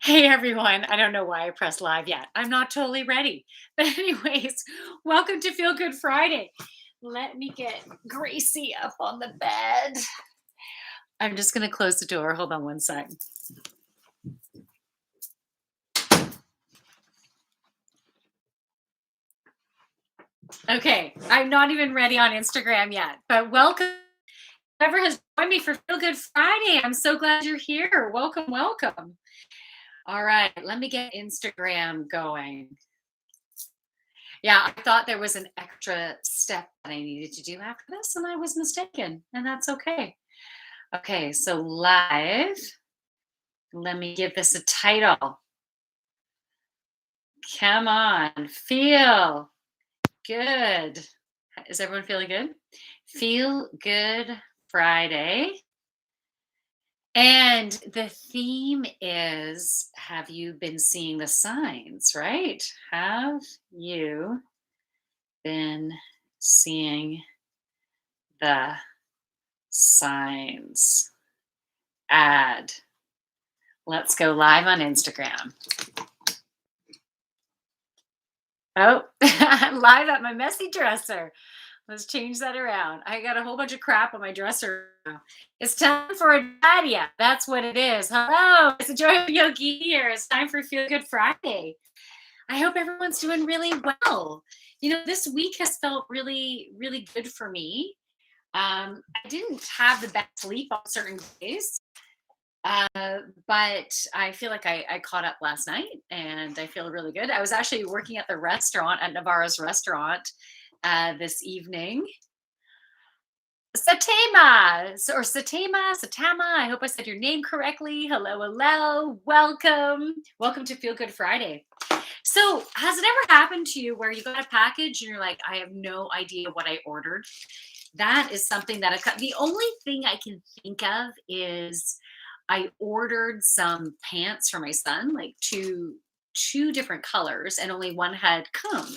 Hey everyone, I don't know why I pressed live yet. I'm not totally ready. But, anyways, welcome to Feel Good Friday. Let me get Gracie up on the bed. I'm just going to close the door. Hold on one sec. Okay, I'm not even ready on Instagram yet, but welcome. Whoever has joined me for Feel Good Friday, I'm so glad you're here. Welcome, welcome. All right, let me get Instagram going. Yeah, I thought there was an extra step that I needed to do after this, and I was mistaken, and that's okay. Okay, so live. Let me give this a title. Come on, feel good. Is everyone feeling good? Feel good Friday. And the theme is, have you been seeing the signs, right? Have you been seeing the signs? Add. Let's go live on Instagram. Oh, I'm live at my messy dresser. Let's change that around. I got a whole bunch of crap on my dresser now. It's time for a Dadia. That's what it is. Hello, it's a Joy of Yogi here. It's time for Feel Good Friday. I hope everyone's doing really well. This week has felt really, really good for me. I didn't have the best sleep on certain days. But I feel like I caught up last night and I feel really good. I was actually working at the restaurant at Navarro's restaurant this evening. Satama. I hope I said your name correctly. Hello, hello. Welcome to Feel Good Friday. So, has it ever happened to you where you got a package and you're like, I have no idea what I ordered? That is something that the only thing I can think of is I ordered some pants for my son, like two different colors, and only one had come.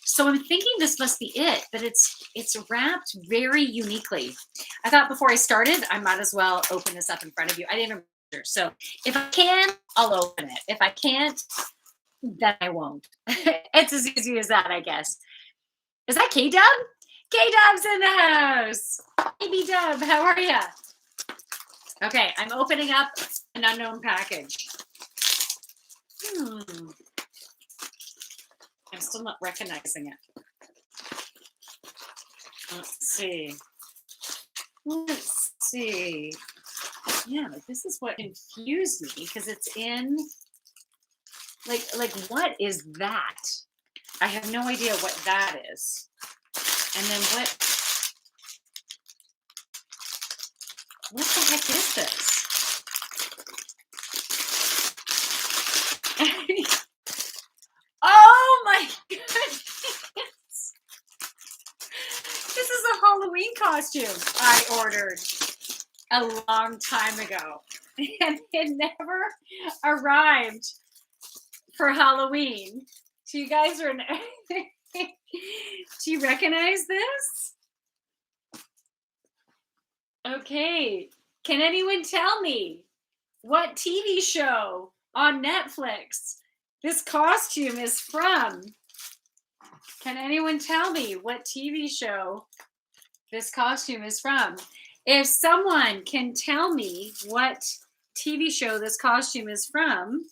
So I'm thinking this must be it, but it's wrapped very uniquely. I thought before I started, I might as well open this up in front of you. I didn't even measure. So if I can, I'll open it. If I can't, then I won't. It's as easy as that, I guess. Is that K Dub? K Dub's in the house. Baby Dub, how are you? Okay, I'm opening up an unknown package. I'm still not recognizing it. Let's see. Yeah, this is what confused me because it's in like what is that? I have no idea what that is. And then what the heck is this? Oh my goodness! This is a Halloween costume I ordered a long time ago, and it never arrived for Halloween. So you guys are. Do you recognize this? Okay. Can anyone tell me what TV show on Netflix this costume is from? Can anyone tell me what TV show this costume is from? If someone can tell me what TV show this costume is from,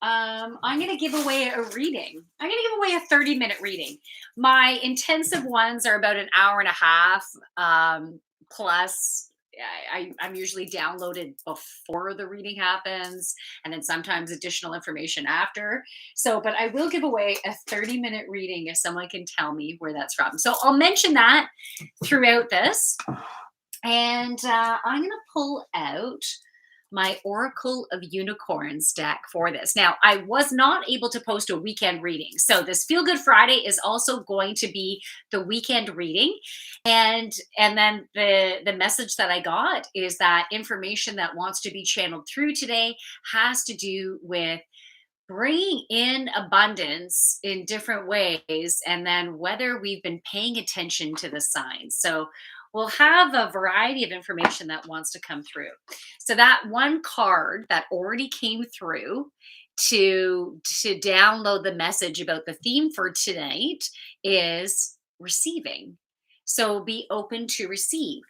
I'm going to give away a reading. I'm going to give away a 30-minute reading. My intensive ones are about an hour and a half. Plus, I'm usually downloaded before the reading happens, and then sometimes additional information after. So, but I will give away a 30-minute reading if someone can tell me where that's from. So I'll mention that throughout this. And I'm going to pull out my Oracle of Unicorns deck for this. Now, I was not able to post a weekend reading. So this Feel Good Friday is also going to be the weekend reading. And then the message that I got is that information that wants to be channeled through today has to do with bringing in abundance in different ways, and then whether we've been paying attention to the signs. So will have a variety of information that wants to come through. So that one card that already came through to download the message about the theme for tonight is receiving. So be open to receive.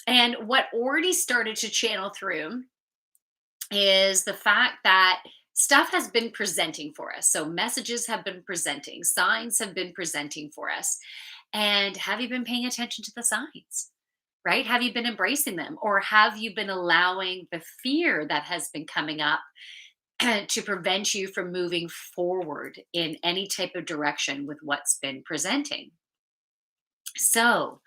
And what already started to channel through is the fact that stuff has been presenting for us. So messages have been presenting, signs have been presenting for us. And have you been paying attention to the signs? Right? Have you been embracing them? Or have you been allowing the fear that has been coming up to prevent you from moving forward in any type of direction with what's been presenting? So,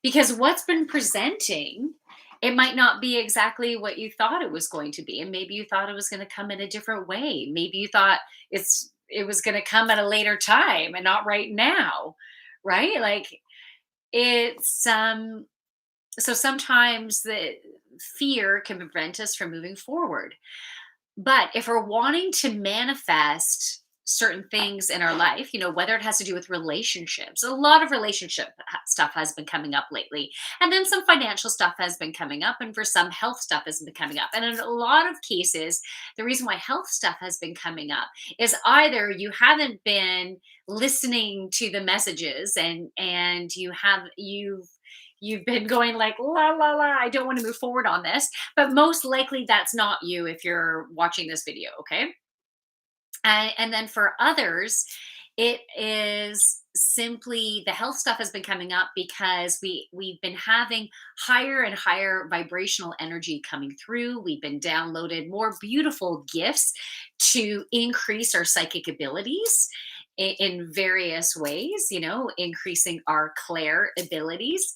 because what's been presenting, it might not be exactly what you thought it was going to be, and maybe you thought it was going to come in a different way. Maybe you thought it was going to come at a later time and not right now, right? Like it's so sometimes the fear can prevent us from moving forward. But if we're wanting to manifest certain things in our life, whether it has to do with relationships, a lot of relationship stuff has been coming up lately. And then some financial stuff has been coming up. And for some, health stuff has been coming up. And in a lot of cases, the reason why health stuff has been coming up is either you haven't been listening to the messages and you've been going like la la la, I don't want to move forward on this, but most likely that's not you if you're watching this video, okay? And then for others, it is simply the health stuff has been coming up because we've been having higher and higher vibrational energy coming through. We've been downloaded more beautiful gifts to increase our psychic abilities in various ways, increasing our clair abilities,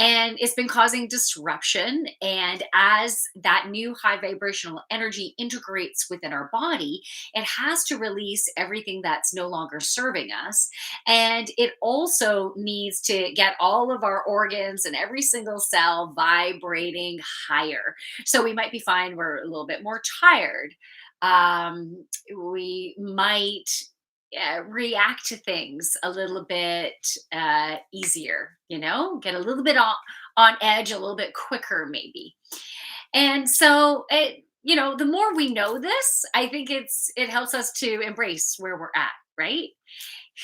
and it's been causing disruption. And as that new high vibrational energy integrates within our body, it has to release everything that's no longer serving us. And it also needs to get all of our organs and every single cell vibrating higher. So we might be fine, we're a little bit more tired. We might react to things a little bit easier, get a little bit on edge a little bit quicker, maybe. And so, the more we know this, I think it helps us to embrace where we're at, right?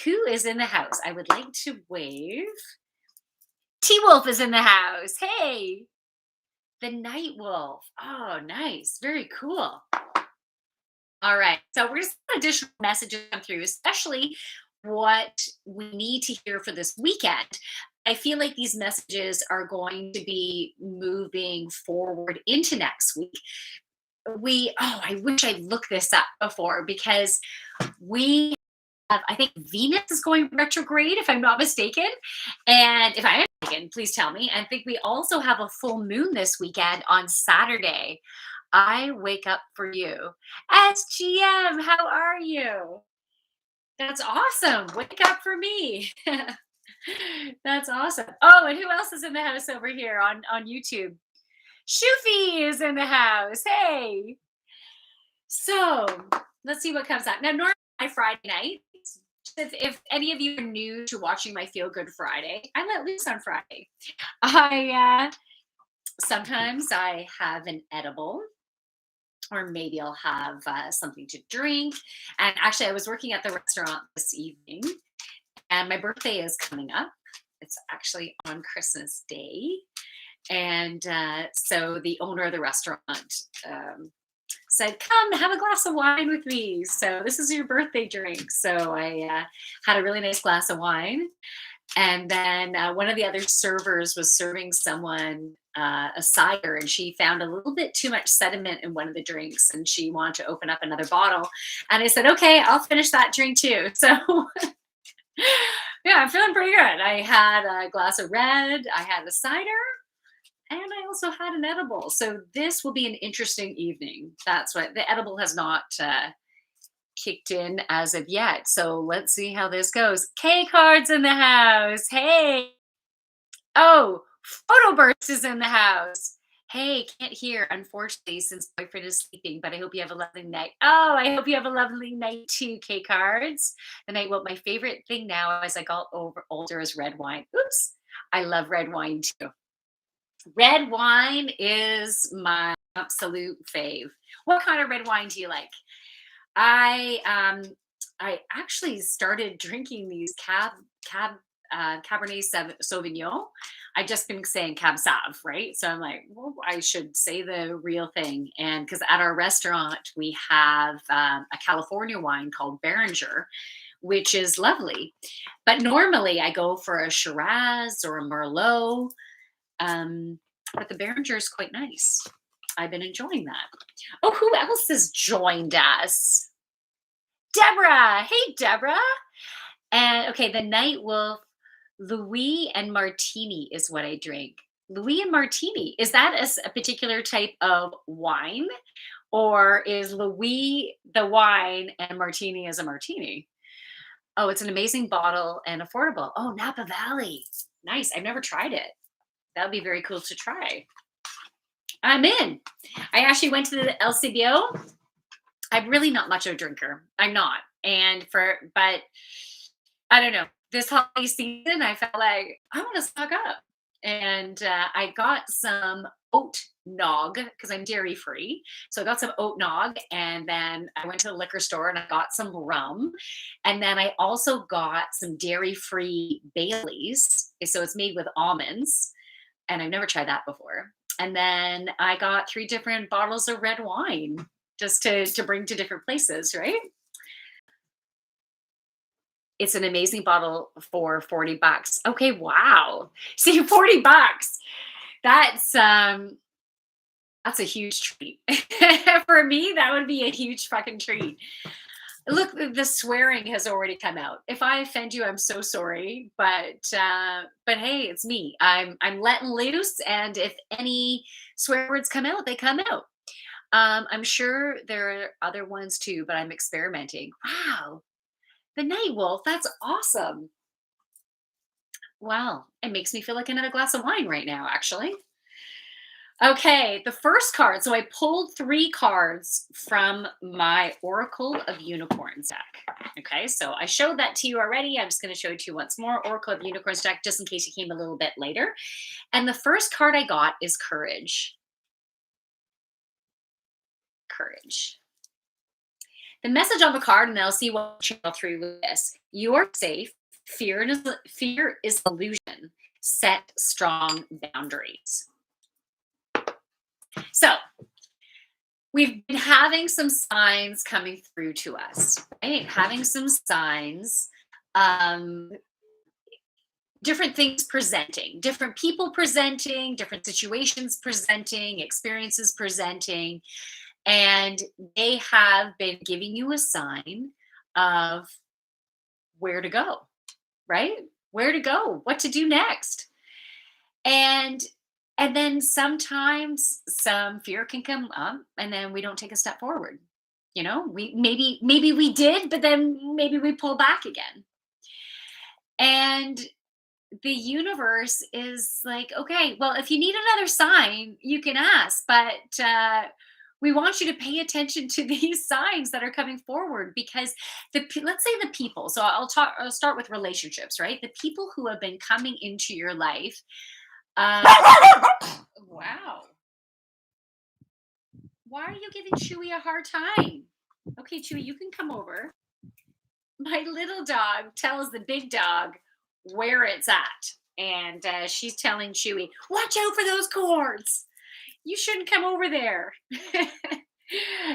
Who is in the house? I would like to wave. T Wolf is in the house. Hey, the Night Wolf. Oh, nice. Very cool. All right. So we're just additional messages come through, especially what we need to hear for this weekend. I feel like these messages are going to be moving forward into next week. I wish I'd looked this up before because we I think Venus is going retrograde, if I'm not mistaken. And if I am mistaken, please tell me. I think we also have a full moon this weekend on Saturday. I wake up for you. SGM, how are you? That's awesome. Wake up for me. That's awesome. Oh, and who else is in the house over here on YouTube? Shufi is in the house. Hey. So let's see what comes up. Now, normally my Friday night, if any of you are new to watching my Feel Good Friday, I let loose on Friday. I sometimes I have an edible, or maybe I'll have something to drink. And actually, I was working at the restaurant this evening, and my birthday is coming up. It's actually on Christmas Day. And so the owner of the restaurant said, "Come have a glass of wine with me. So this is your birthday drink." So I had a really nice glass of wine. And then one of the other servers was serving someone a cider, and she found a little bit too much sediment in one of the drinks, and she wanted to open up another bottle. And I said, "Okay, I'll finish that drink too." So yeah, I'm feeling pretty good. I had a glass of red, I had a cider, and I also had an edible. So this will be an interesting evening. That's what the edible has not kicked in as of yet. So let's see how this goes. K Cards in the house. Hey. Oh, Photo Burst is in the house. Hey, can't hear, unfortunately, since boyfriend is sleeping, but I hope you have a lovely night. Oh, I hope you have a lovely night too, K Cards. The night, well, my favorite thing now as I got older is red wine. Oops. I love red wine too. Red wine is my absolute fave. What kind of red wine do you like? I I actually started drinking these Cabernet Sauvignon. I just been saying Cab Sav, right? So I'm like, well, I should say the real thing. And because at our restaurant we have a California wine called Beringer, which is lovely. But normally I go for a Shiraz or a Merlot. Um, but the Beringer is quite nice. I've been enjoying that. Oh, who else has joined us? Deborah. Hey, Deborah. And okay, the Night Wolf, Louis and Martini is what I drink. Louis and Martini. Is that a particular type of wine? Or is Louis the wine and Martini is a martini? Oh, it's an amazing bottle and affordable. Oh, Napa Valley. Nice. I've never tried it. That would be very cool to try. I'm in. I actually went to the LCBO. I'm really not much of a drinker. I'm not. But I don't know. This holiday season, I felt like I want to stock up. And I got some oat nog because I'm dairy free. So I got some oat nog. And then I went to the liquor store and I got some rum. And then I also got some dairy free Baileys. So it's made with almonds. And I've never tried that before. And then I got 3 different bottles of red wine just to bring to different places, right? It's an amazing bottle for 40 bucks. Okay, wow. See, 40 bucks. That's that's a huge treat. For me, that would be a huge fucking treat. Look, the swearing has already come out. If I offend you, I'm so sorry. But hey, it's me. I'm letting loose, and if any swear words come out, they come out. I'm sure there are other ones too, but I'm experimenting. Wow, the Night Wolf, that's awesome. Wow, it makes me feel like another glass of wine right now, actually. Okay, the first card. So I pulled 3 cards from my Oracle of Unicorns deck. Okay, so I showed that to you already. I'm just going to show it to you once more. Oracle of Unicorns deck, just in case you came a little bit later. And the first card I got is Courage. Courage. The message on the card, and I'll see what channel through with this. You are safe. Fear is illusion. Set strong boundaries. So we've been having some signs coming through to us, right? Having some signs, different things presenting, different people presenting, different situations presenting, experiences presenting. And they have been giving you a sign of where to go, right? Where to go, what to do next. And then sometimes some fear can come up and then we don't take a step forward. You know, we maybe we did, but then maybe we pull back again. And the universe is like, okay, well, if you need another sign, you can ask, but we want you to pay attention to these signs that are coming forward because let's say the people. So I'll start with relationships, right? The people who have been coming into your life. Wow. Why are you giving Chewy a hard time? Okay, Chewy, you can come over. My little dog tells the big dog where it's at. And she's telling Chewy, watch out for those cords. You shouldn't come over there.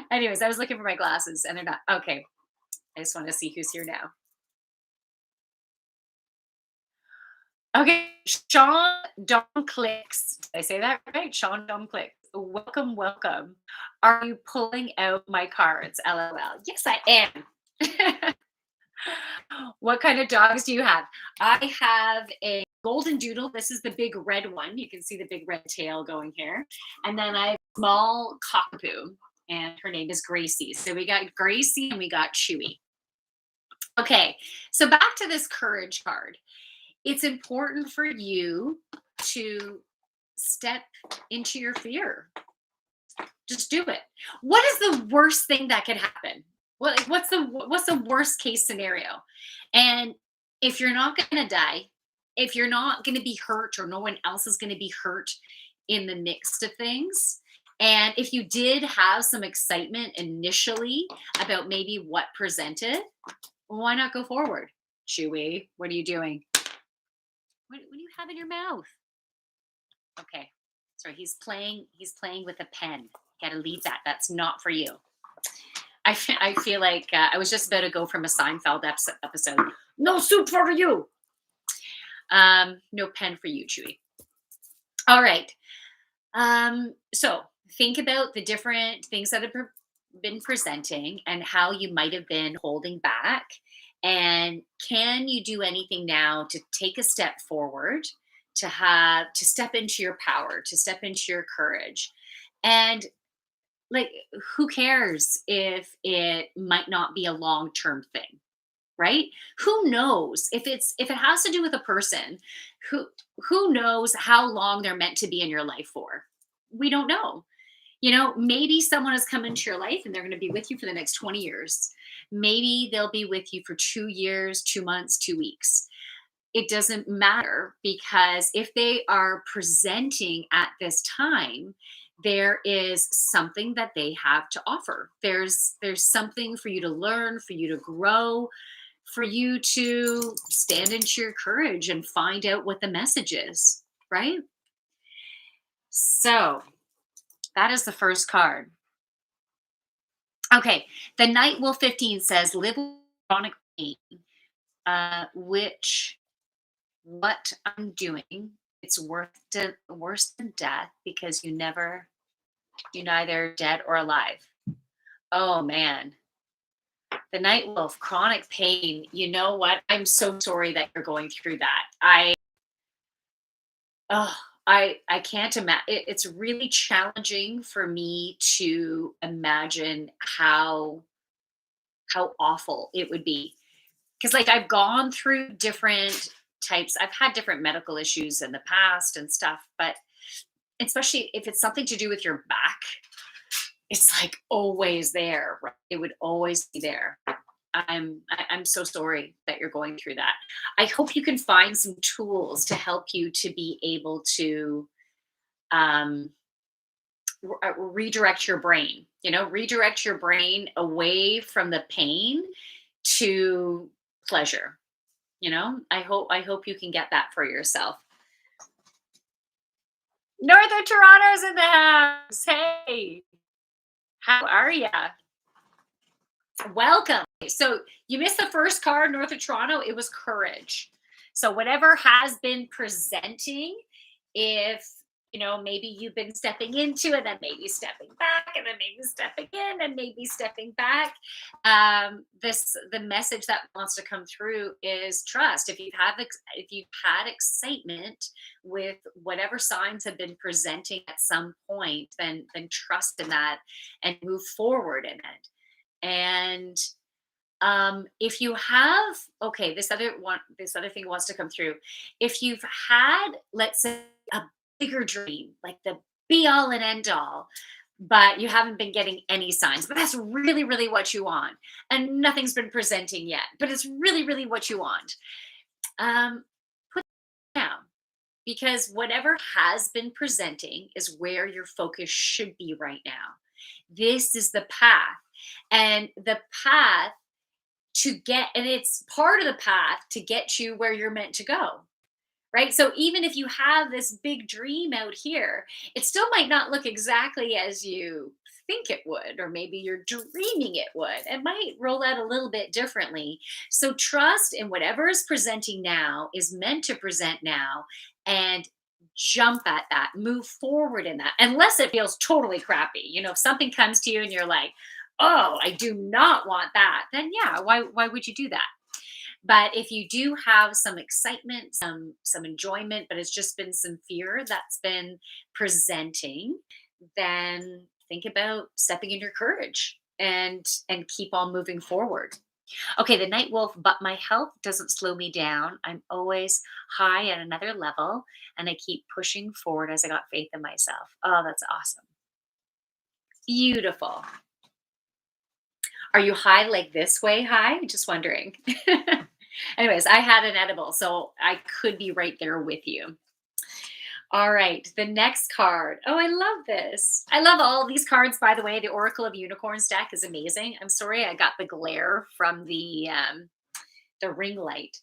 Anyways, I was looking for my glasses and they're not. Okay. I just want to see who's here now. Okay. Sean Don Clicks. Did I say that right? Sean Don Clicks. Welcome, welcome. Are you pulling out my cards? LOL. Yes, I am. What kind of dogs do you have? I have a golden doodle. This is the big red one. You can see the big red tail going here. And then I have a small cockapoo, and her name is Gracie. So we got Gracie and we got Chewy. Okay, so back to this courage card. It's important for you to step into your fear. Just do it. What is the worst thing that could happen? What's the worst case scenario? And if you're not going to die, if you're not going to be hurt or no one else is going to be hurt in the mix of things. And if you did have some excitement initially about maybe what presented, why not go forward? Chewy, what are you doing? What do you have in your mouth? Okay. Sorry, he's playing with a pen. Gotta leave that. That's not for you. I feel like I was just about to go from a Seinfeld episode. No soup for you. No pen for you, Chewy. All right. So think about the different things that have been presenting and how you might have been holding back. And can you do anything now to take a step forward, to step into your power, to step into your courage? And like, who cares if it might not be a long-term thing? Right? Who knows if it has to do with a person, who who knows how long they're meant to be in your life for? We don't know. Maybe someone has come into your life and they're going to be with you for the next 20 years. Maybe they'll be with you for 2 years, 2 months, 2 weeks. It doesn't matter, because if they are presenting at this time, there is something that they have to offer. There's something for you to learn, for you to grow, for you to stand into your courage and find out what the message is, right? So that is the first card. Okay, the Night Wolf 15 says, live with chronic pain, which what I'm doing, it's worse than death, because you're neither dead or alive. Oh man, the Night Wolf, chronic pain. You know what? I'm so sorry that you're going through that. Oh, I can't imagine. It's really challenging for me to imagine how awful it would be, because like I've gone through different types. I've had different medical issues in the past and stuff, but especially if it's something to do with your back, it's like always there. Right? It would always be there. I'm so sorry that you're going through that. I hope you can find some tools to help you to be able to um, redirect your brain. Redirect your brain away from the pain to pleasure. I hope you can get that for yourself. Northern Toronto's in the house. Hey, how are ya? Welcome. So you missed the first card, North of Toronto. It was courage. So whatever has been presenting, if maybe you've been stepping into it, then maybe stepping back, and then maybe stepping in, and maybe stepping back. The message that wants to come through is trust. If you've had excitement with whatever signs have been presenting at some point, then trust in that and move forward in it. And if you have, okay, this other thing wants to come through. If you've had, let's say, a bigger dream, like the be all and end all, but you haven't been getting any signs, but that's really, really what you want, and nothing's been presenting yet, but it's really, really what you want. Put it down, because whatever has been presenting is where your focus should be right now. This is the path, and the path and it's part of the path to get you where you're meant to go, right? So even if you have this big dream out here, it still might not look exactly as you think it would, or maybe you're dreaming it would. It might roll out a little bit differently. So trust in whatever is presenting now is meant to present now, and jump at that, move forward in that, unless it feels totally crappy. If something comes to you and you're like, oh, I do not want that, then yeah, why would you do that? But if you do have some excitement, some enjoyment, but it's just been some fear that's been presenting, then think about stepping in your courage and keep on moving forward. Okay, the Night Wolf, but my health doesn't slow me down. I'm always high at another level, and I keep pushing forward as I got faith in myself. Oh, that's awesome. Beautiful. Are you high like this way high? Just wondering. Anyways, I had an edible, so I could be right there with you. All right, the next card. Oh, I love this. I love all these cards, by the way. The Oracle of Unicorns deck is amazing. I'm sorry I got the glare from the ring light.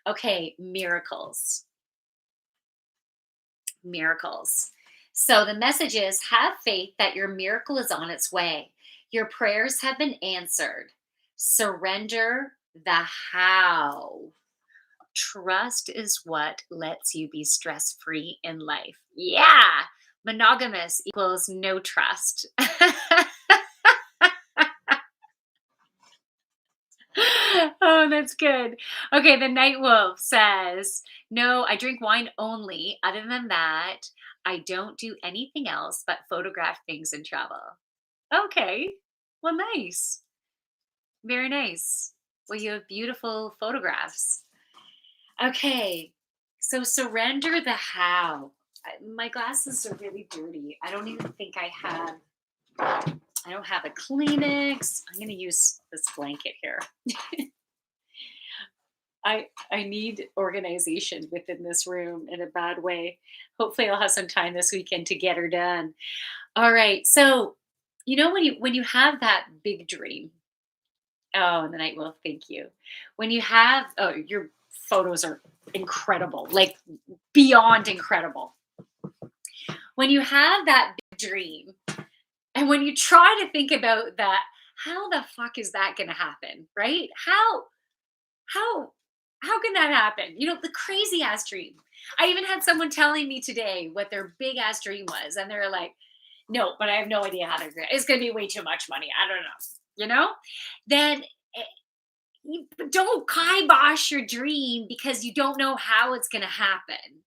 Okay, miracles. Miracles. So the message is have faith that your miracle is on its way. Your prayers have been answered. Surrender the how. Trust is what lets you be stress free in life. Yeah. Monogamous equals no trust. Oh, that's good. Okay, the night wolf says, no, I drink wine only. Other than that, I don't do anything else but photograph things and travel. Okay. Well, nice. Very nice. Well, you have beautiful photographs. Okay. So surrender the how. My glasses are really dirty. I don't even think I don't have a Kleenex. I'm going to use this blanket here. I need organization within this room in a bad way. Hopefully I'll have some time this weekend to get her done. All right. So, when you have that big dream. Oh, and the night will thank you. When you have your photos are incredible, like beyond incredible. When you have that big dream and when you try to think about that, how the fuck is that going to happen, right? How how can that happen? The crazy ass dream. I even had someone telling me today what their big ass dream was, and they're like, "No, but I have no idea how to. It's going to be way too much money. I don't know." You know, then don't kibosh your dream because you don't know how it's going to happen.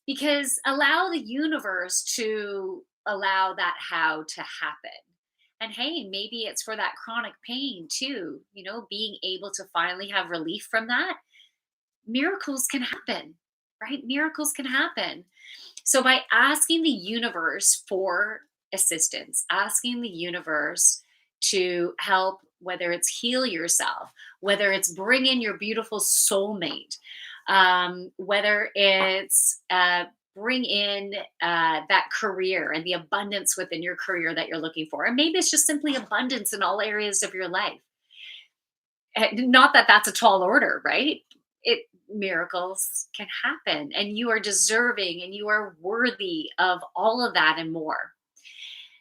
Because allow the universe to allow that how to happen. And hey, maybe it's for that chronic pain too, being able to finally have relief from that. Miracles can happen, right? Miracles can happen. So by asking the universe for assistance, asking the universe to help, whether it's heal yourself, whether it's bring in your beautiful soulmate, whether it's bring in that career and the abundance within your career that you're looking for. And maybe it's just simply abundance in all areas of your life. Not that that's a tall order, right? Miracles can happen and you are deserving and you are worthy of all of that and more.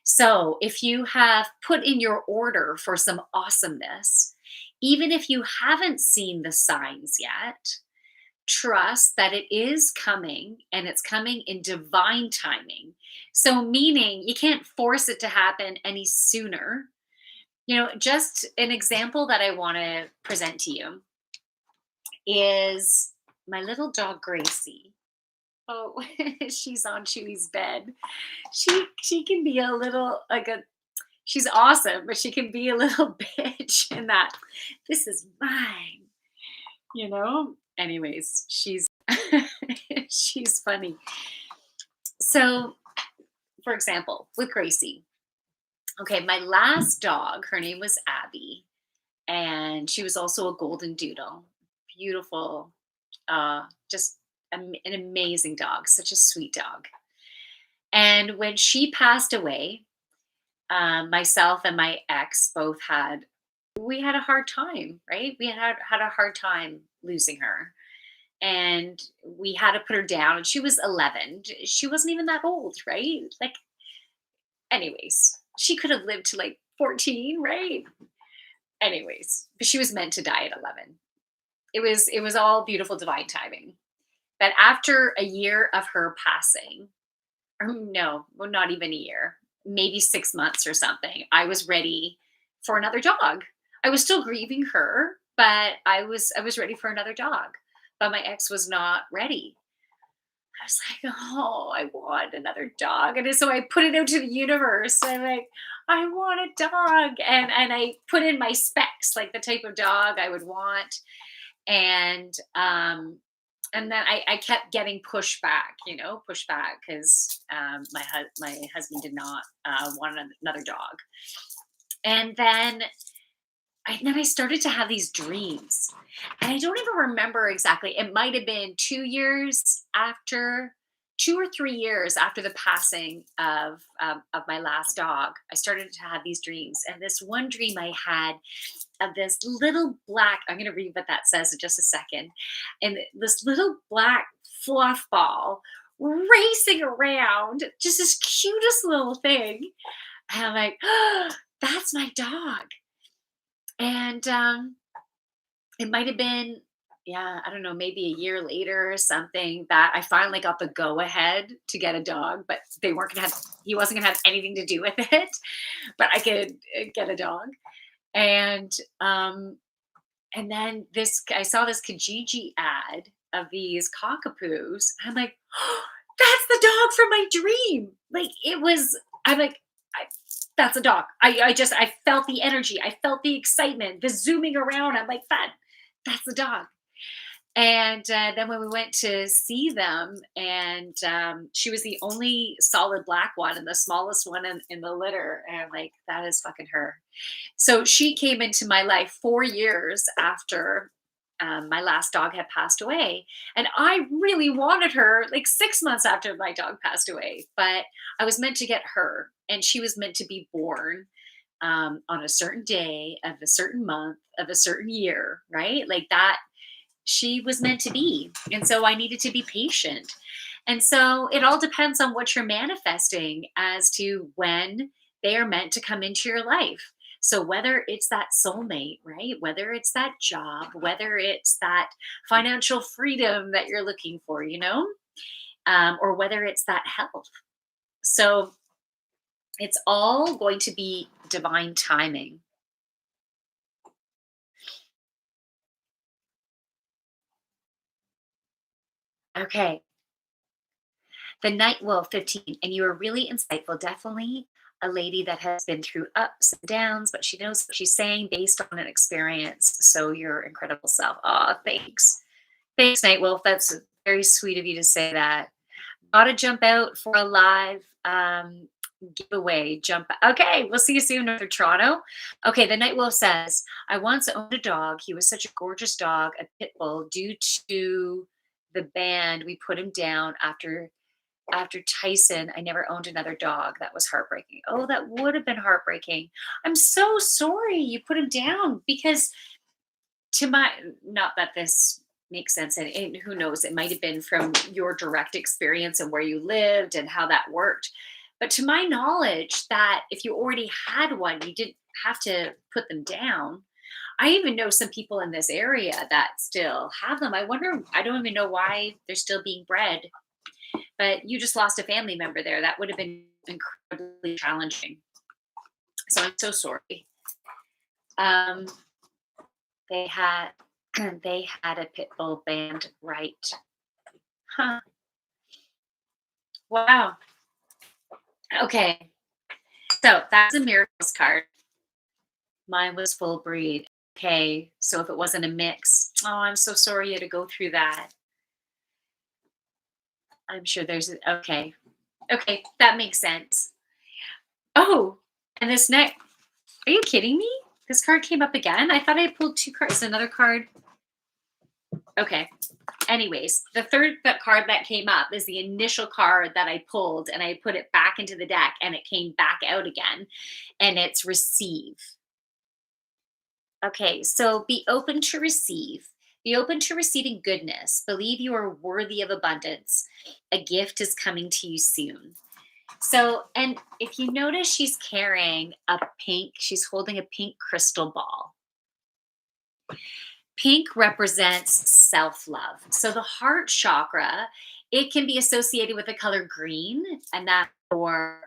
So if you have put in your order for some awesomeness, even if you haven't seen the signs yet, trust that it is coming and it's coming in divine timing. So, meaning you can't force it to happen any sooner. Just an example that I want to present to you is my little dog Gracie. Oh, she's on Chewy's bed. She can be a little she's awesome, but she can be a little bitch in that this is mine, Anyways, she's she's funny. So, for example, with Gracie. Okay, my last dog, her name was Abby, and she was also a golden doodle. Beautiful, just an amazing dog, such a sweet dog. And when she passed away, myself and my ex both we had a hard time, right? We had a hard time losing her. And we had to put her down. And she was 11. She wasn't even that old, right? Like, anyways, she could have lived to like 14, right? Anyways, but she was meant to die at 11. It was all beautiful divine timing. But after a year of her passing, or no, well, not even a year, maybe 6 months or something, I was ready for another dog. I was still grieving her, but I was ready for another dog. But my ex was not ready. I was like, oh, I want another dog. And so I put it out to the universe. I'm like, I want a dog. And I put in my specs, like the type of dog I would want. And then I kept getting pushback, pushback because my husband did not want another dog. And then And then I started to have these dreams. And I don't even remember exactly. It might have been 2 years after, 2 or 3 years after the passing of my last dog. I started to have these dreams. And this one dream I had of this little black, I'm going to read what that says in just a second. And this little black fluff ball racing around, just this cutest little thing. And I'm like, oh, that's my dog. And it might have been, yeah, I don't know, maybe a year later or something that I finally got the go ahead to get a dog, but they weren't going to have, he wasn't going to have anything to do with it, but I could get a dog. And um, and then I saw this Kijiji ad of these cockapoos. I'm like, oh, that's the dog from my dream. Like it was, I'm like, I, that's a dog. I felt the energy. I felt the excitement, the zooming around. I'm like, that's the dog. And then when we went to see them, and she was the only solid black one and the smallest one in the litter. And I'm like, that is fucking her. So she came into my life 4 years after my last dog had passed away. And I really wanted her like 6 months after my dog passed away. But I was meant to get her, and she was meant to be born on a certain day of a certain month of a certain year, right? Like that, she was meant to be. And so I needed to be patient. And so it all depends on what you're manifesting as to when they are meant to come into your life. So whether it's that soulmate, right? Whether it's that job, whether it's that financial freedom that you're looking for, or whether it's that health. So it's all going to be divine timing. Okay. The Night Wolf 15, and you are really insightful. Definitely a lady that has been through ups and downs, but she knows what she's saying based on an experience. So your incredible self. Oh, thanks. Thanks, Night Wolf. That's very sweet of you to say that. Gotta jump out for a live giveaway. Jump. Okay, we'll see you soon, Northern Toronto. Okay, the Night Wolf says, I once owned a dog. He was such a gorgeous dog, a pit bull. Due to the band, we put him down after Tyson. I never owned another dog. That was heartbreaking. Oh, that would have been heartbreaking. I'm so sorry you put him down, because to my, not that this makes sense, and who knows, it might have been from your direct experience and where you lived and how that worked. But to my knowledge, that if you already had one, you didn't have to put them down. I even know some people in this area that still have them. I wonder, I don't even know why they're still being bred, but you just lost a family member there. That would have been incredibly challenging. So I'm so sorry. Um, they had they had a pit bull band, right? Huh. Wow. Okay. So that's a miracles card. Mine was full breed. Okay. So if it wasn't a mix, oh, I'm so sorry you had to go through that. I'm sure okay. Okay, that makes sense. Oh, and this next, are you kidding me? This card came up again. I thought I pulled two cards. Another card. Okay. Anyways, the third card that came up is the initial card that I pulled, and I put it back into the deck, and it came back out again, and it's receive. Okay, so be open to receive. Be open to receiving goodness. Believe you are worthy of abundance. A gift is coming to you soon. So, and if you notice, she's holding a pink crystal ball. Pink represents self love. So, the heart chakra, it can be associated with the color green, and that for,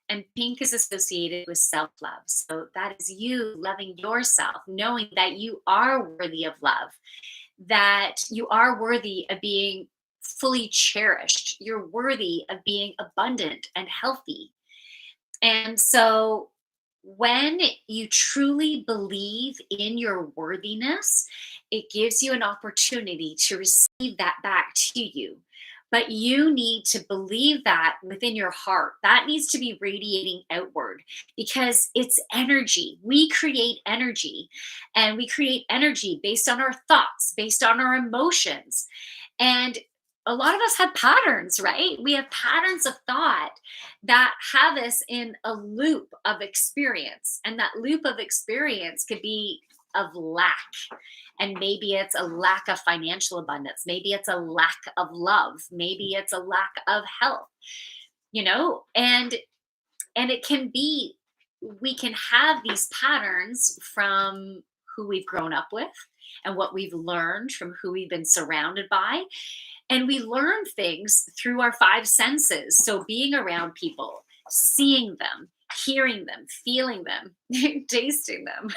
and pink is associated with self love. So, that is you loving yourself, knowing that you are worthy of love, that you are worthy of being fully cherished. You're worthy of being abundant and healthy. And so when you truly believe in your worthiness, it gives you an opportunity to receive that back to you. But you need to believe that within your heart. That needs to be radiating outward because it's energy. We create energy, and we create energy based on our thoughts, based on our emotions. And a lot of us have patterns, right? We have patterns of thought that have us in a loop of experience. And that loop of experience could be of lack. And maybe it's a lack of financial abundance. Maybe it's a lack of love. Maybe it's a lack of health, and it can be, we can have these patterns from who we've grown up with and what we've learned from who we've been surrounded by. And we learn things through our five senses. So being around people, seeing them, hearing them, feeling them, tasting them.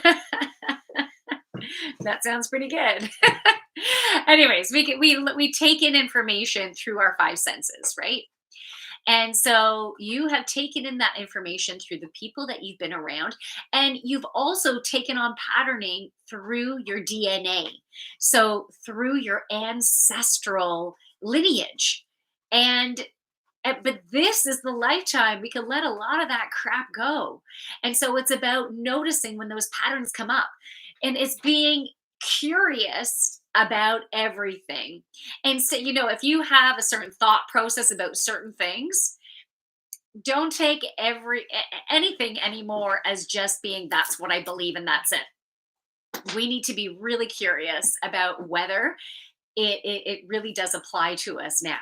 That sounds pretty good. Anyways, we take in information through our five senses, right? And so you have taken in that information through the people that you've been around, and you've also taken on patterning through your DNA. So through your ancestral lineage. And but this is the lifetime we can let a lot of that crap go. And so it's about noticing when those patterns come up. And it's being curious about everything. And so, if you have a certain thought process about certain things, don't take anything anymore as just being that's what I believe and that's it. We need to be really curious about whether it really does apply to us now.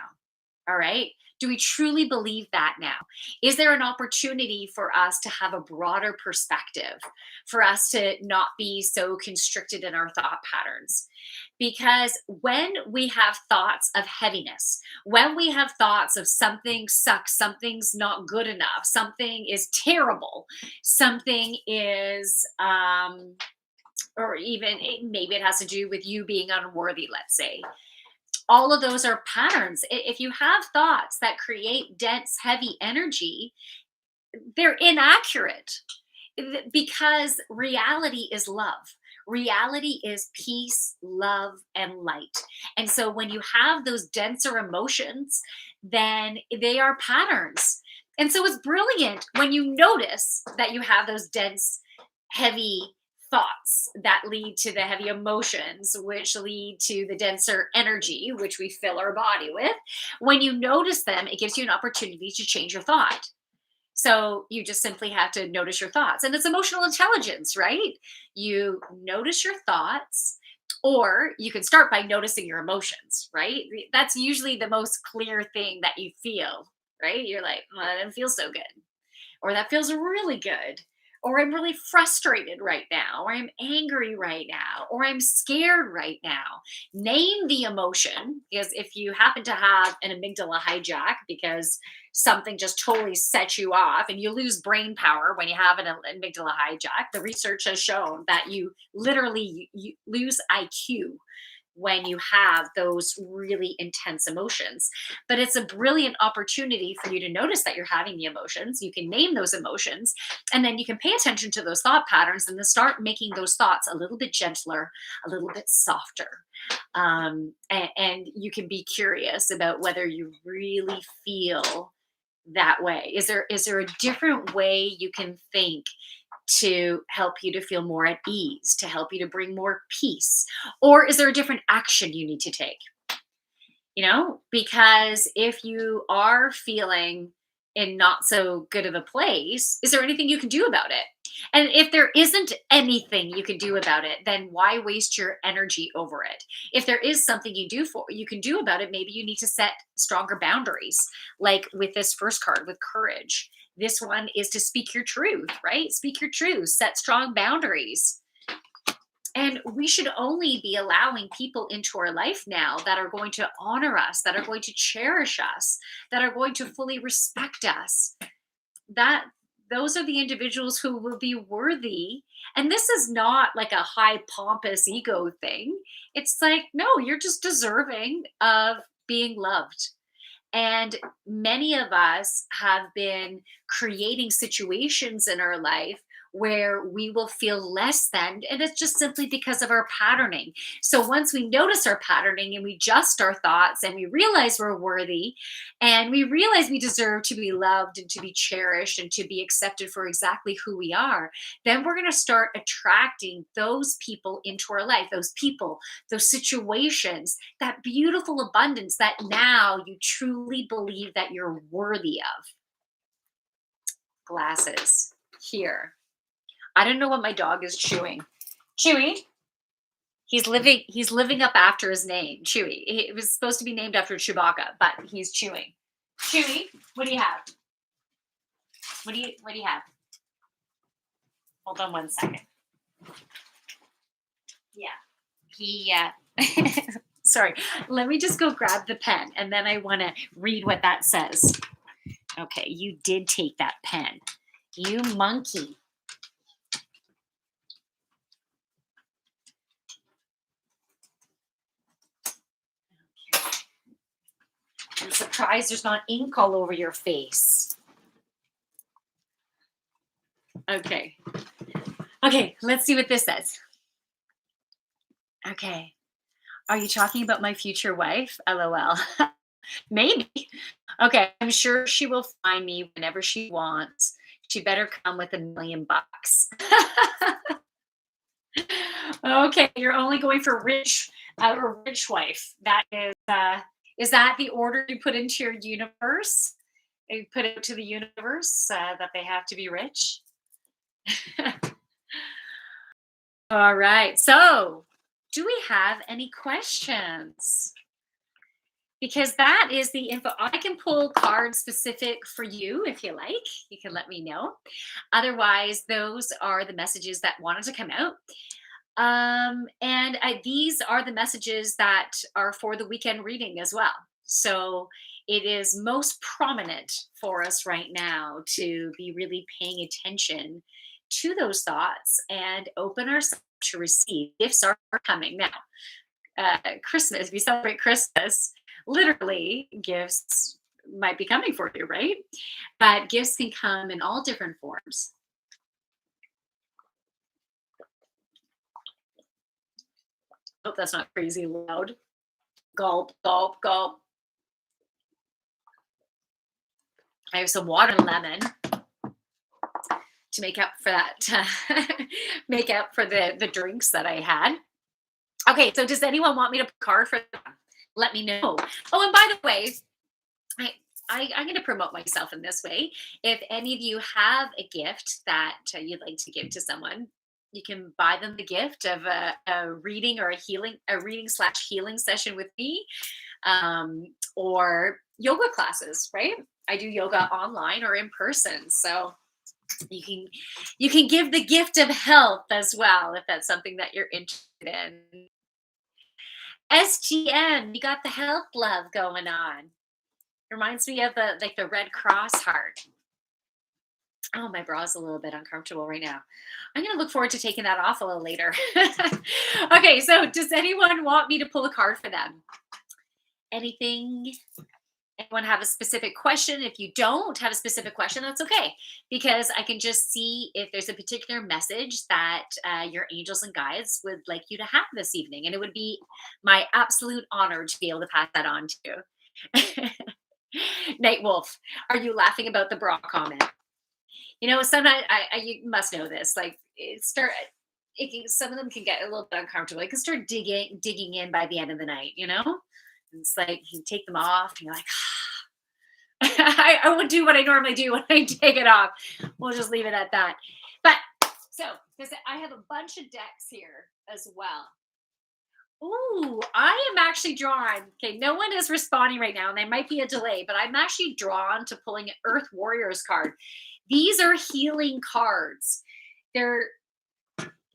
All right. Do we truly believe that now? Is there an opportunity for us to have a broader perspective, for us to not be so constricted in our thought patterns? Because when we have thoughts of heaviness, when we have thoughts of something sucks, something's not good enough, something is terrible, something is, or even maybe it has to do with you being unworthy, let's say, all of those are patterns. If you have thoughts that create dense, heavy energy, they're inaccurate because reality is love. Reality is peace, love, and light. And so when you have those denser emotions, then they are patterns. And so it's brilliant when you notice that you have those dense, heavy thoughts that lead to the heavy emotions, which lead to the denser energy, which we fill our body with. When you notice them, it gives you an opportunity to change your thought. So you just simply have to notice your thoughts. And it's emotional intelligence, right? You notice your thoughts, or you can start by noticing your emotions, right? That's usually the most clear thing that you feel, right? You're like, well, that doesn't feel so good, or that feels really good, or I'm really frustrated right now, or I'm angry right now, or I'm scared right now. Name the emotion, because if you happen to have an amygdala hijack because something just totally sets you off and you lose brain power when you have an amygdala hijack, the research has shown that you literally you lose IQ when you have those really intense emotions. But it's a brilliant opportunity for you to notice that you're having the emotions. You can name those emotions, and then you can pay attention to those thought patterns and then start making those thoughts a little bit gentler, a little bit softer. And you can be curious about whether you really feel that way. Is there a different way you can think to help you to feel more at ease, to help you to bring more peace? Or is there a different action you need to take? Because if you are feeling in not so good of a place, is there anything you can do about it? And if there isn't anything you can do about it, then why waste your energy over it? If there is something you can do about it, maybe you need to set stronger boundaries. Like with this first card with courage. This one is to speak your truth, right? Speak your truth, set strong boundaries. And we should only be allowing people into our life now that are going to honor us, that are going to cherish us, that are going to fully respect us. That those are the individuals who will be worthy. And this is not like a high pompous ego thing. It's like, no, you're just deserving of being loved. And many of us have been creating situations in our life where we will feel less than, and it's just simply because of our patterning. So once we notice our patterning and we adjust our thoughts and we realize we're worthy and we realize we deserve to be loved and to be cherished and to be accepted for exactly who we are, then we're going to start attracting those people into our life, those people, those situations, that beautiful abundance that now you truly believe that you're worthy of. Glasses here. I don't know what my dog is chewing. Chewy. He's living up after his name, Chewy. It was supposed to be named after Chewbacca, but he's chewing. Chewy, what do you have? What do you have? Hold on one second. Yeah. He sorry. Let me just go grab the pen and then I want to read what that says. Okay, you did take that pen. You monkey. I'm surprised there's not ink all over your face. Okay. Okay, let's see what this says. Okay. Are you talking about my future wife? LOL. Maybe. Okay, I'm sure she will find me whenever she wants. She better come with $1 million. Okay, you're only going for a rich wife. That is that the order you put into your universe? You put it to the universe that they have to be rich. All right. So, do we have any questions? Because that is the info. I can pull cards specific for you if you like. You can let me know. Otherwise, those are the messages that wanted to come out. These are the messages that are for the weekend reading as well. So it is most prominent for us right now to be really paying attention to those thoughts and open ourselves to receive. Gifts are coming now. Christmas, we celebrate Christmas. Literally, gifts might be coming for you, right? But gifts can come in all different forms. Hope that's not crazy loud. Gulp, gulp, gulp. I have some water and lemon to make up for that, make up for the drinks that I had. Okay, so does anyone want me to card for them? Let me know. Oh, and by the way, I'm going to promote myself in this way. If any of you have a gift that you'd like to give to someone, you can buy them the gift of a reading or a reading slash healing session with me, or yoga classes. Right? I do yoga online or in person, so you can give the gift of health as well if that's something that you're interested in. SGM, you got the health love going on. Reminds me of the Red Cross heart. Oh, my bra's a little bit uncomfortable right now. I'm going to look forward to taking that off a little later. Okay, so does anyone want me to pull a card for them? Anything? Anyone have a specific question? If you don't have a specific question, that's okay, because I can just see if there's a particular message that your angels and guides would like you to have this evening. And it would be my absolute honor to be able to pass that on to you. Night Wolf, are you laughing about the bra comment? You know, sometimes you must know this. Like, some of them can get a little bit uncomfortable. It can start digging in by the end of the night. You know, it's like you take them off, and you're like, I would do what I normally do when I take it off. We'll just leave it at that. But so, because I have a bunch of decks here as well. Ooh, I am actually drawn. Okay, no one is responding right now, and there might be a delay, but I'm actually drawn to pulling an Earth Warriors card. These are healing cards. They're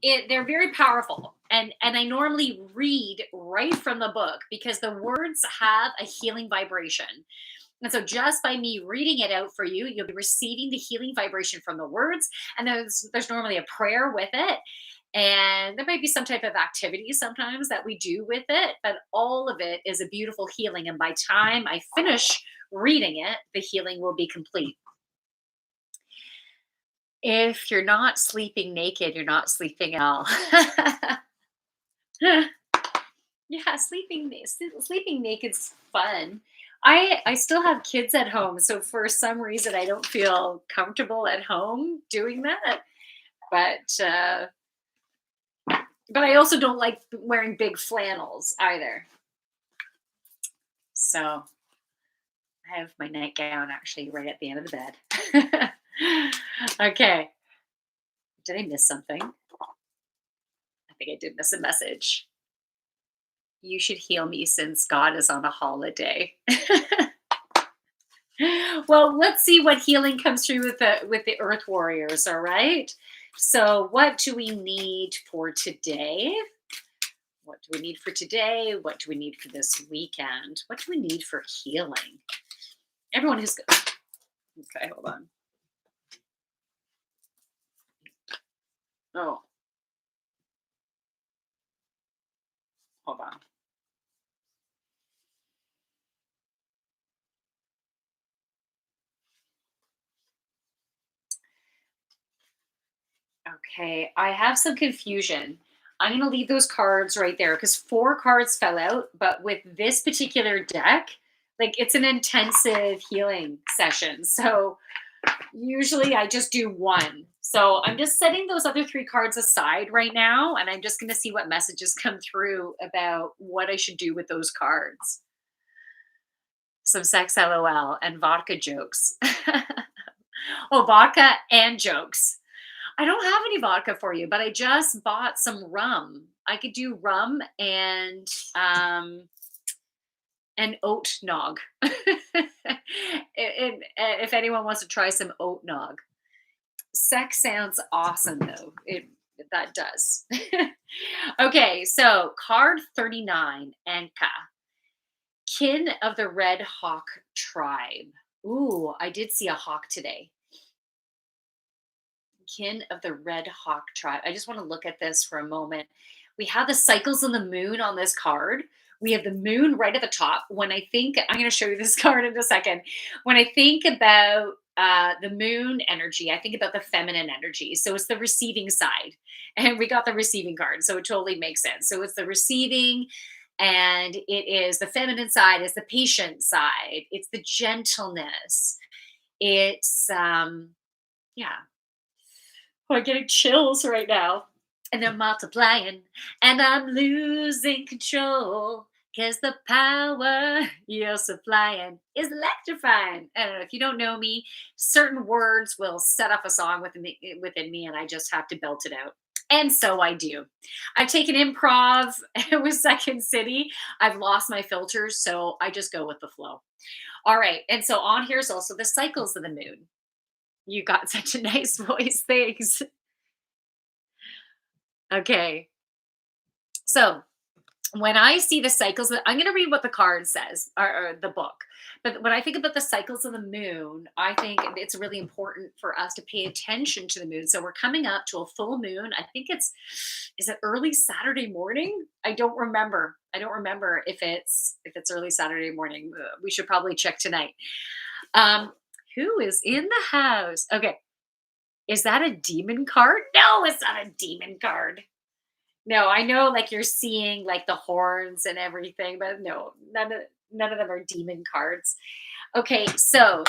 very powerful, and I normally read right from the book because the words have a healing vibration. And so just by me reading it out for you, you'll be receiving the healing vibration from the words. And there's normally a prayer with it. And there might be some type of activity sometimes that we do with it, but all of it is a beautiful healing. And by time I finish reading it, the healing will be complete. If you're not sleeping naked, you're not sleeping at all. Yeah, sleeping naked's fun. I still have kids at home, so for some reason I don't feel comfortable at home doing that. But but I also don't like wearing big flannels either. So I have my nightgown actually right at the end of the bed. Okay. Did I miss something? I think I did miss a message. You should heal me since God is on a holiday. Well, let's see what healing comes through with the Earth Warriors, all right? So, what do we need for today? What do we need for today? What do we need for this weekend? What do we need for healing? Everyone who's okay, hold on. Oh, hold on. Okay, I have some confusion. I'm going to leave those cards right there because four cards fell out. But with this particular deck, like it's an intensive healing session. So usually I just do one. So I'm just setting those other three cards aside right now. And I'm just going to see what messages come through about what I should do with those cards. Some sex LOL and vodka jokes. Oh, vodka and jokes. I don't have any vodka for you, but I just bought some rum. I could do rum um and oat nog. If anyone wants to try some oat nog. Sex sounds awesome though. It that does. Okay, so card 39, Anka. Kin of the Red Hawk tribe. Ooh, I did see a hawk today. Kin of the Red Hawk tribe. I just want to look at this for a moment. We have the cycles of the moon on this card. We have the moon right at the top. When I think, I'm going to show you this card in a second. When I think about the moon energy, I think about the feminine energy. So it's the receiving side. And we got the receiving card. So it totally makes sense. So it's the receiving, and it is the feminine side, it's the patient side, it's the gentleness. It's, yeah, I'm getting chills right now. And they're multiplying, and I'm losing control because the power you're supplying is electrifying. I don't know if you don't know me, certain words will set off a song within me, and I just have to belt it out. And so I do. I've taken improv with Second City. I've lost my filters, so I just go with the flow. All right. And so on here's also the cycles of the moon. You got such a nice voice. Thanks. Okay. So when I see the cycles, I'm going to read what the card says, or the book. But when I think about the cycles of the moon, I think it's really important for us to pay attention to the moon. So we're coming up to a full moon. I think is it early Saturday morning? I don't remember if it's early Saturday morning. We should probably check tonight. Um, who is in the house? Okay, is that a demon card? No, it's not a demon card. No, I know, like, you're seeing, like, the horns and everything, but no, none of them are demon cards. Okay, so,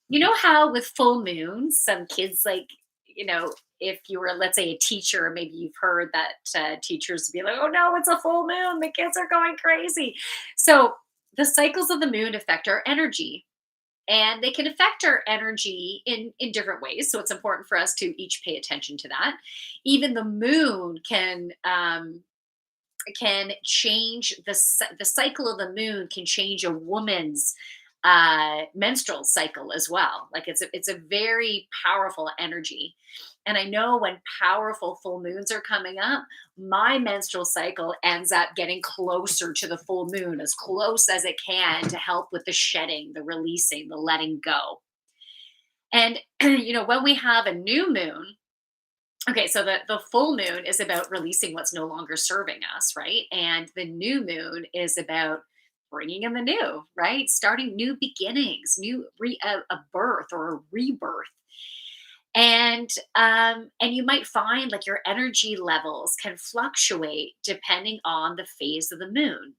you know how with full moons, some kids, like, you know, if you were, let's say, a teacher, maybe you've heard that, teachers be like, "Oh, no, it's a full moon, the kids are going crazy." So, the cycles of the moon affect our energy, and they can affect our energy in different ways, so it's important for us to each pay attention to that. Even the moon can change the cycle of the moon can change a woman's menstrual cycle as well. Like it's a very powerful energy. And I know when powerful full moons are coming up, my menstrual cycle ends up getting closer to the full moon, as close as it can, to help with the shedding, the releasing, the letting go. And when we have a new moon, okay, so the full moon is about releasing what's no longer serving us, right? And the new moon is about bringing in the new, right? Starting new beginnings, a birth or a rebirth. And you might find like your energy levels can fluctuate depending on the phase of the moon.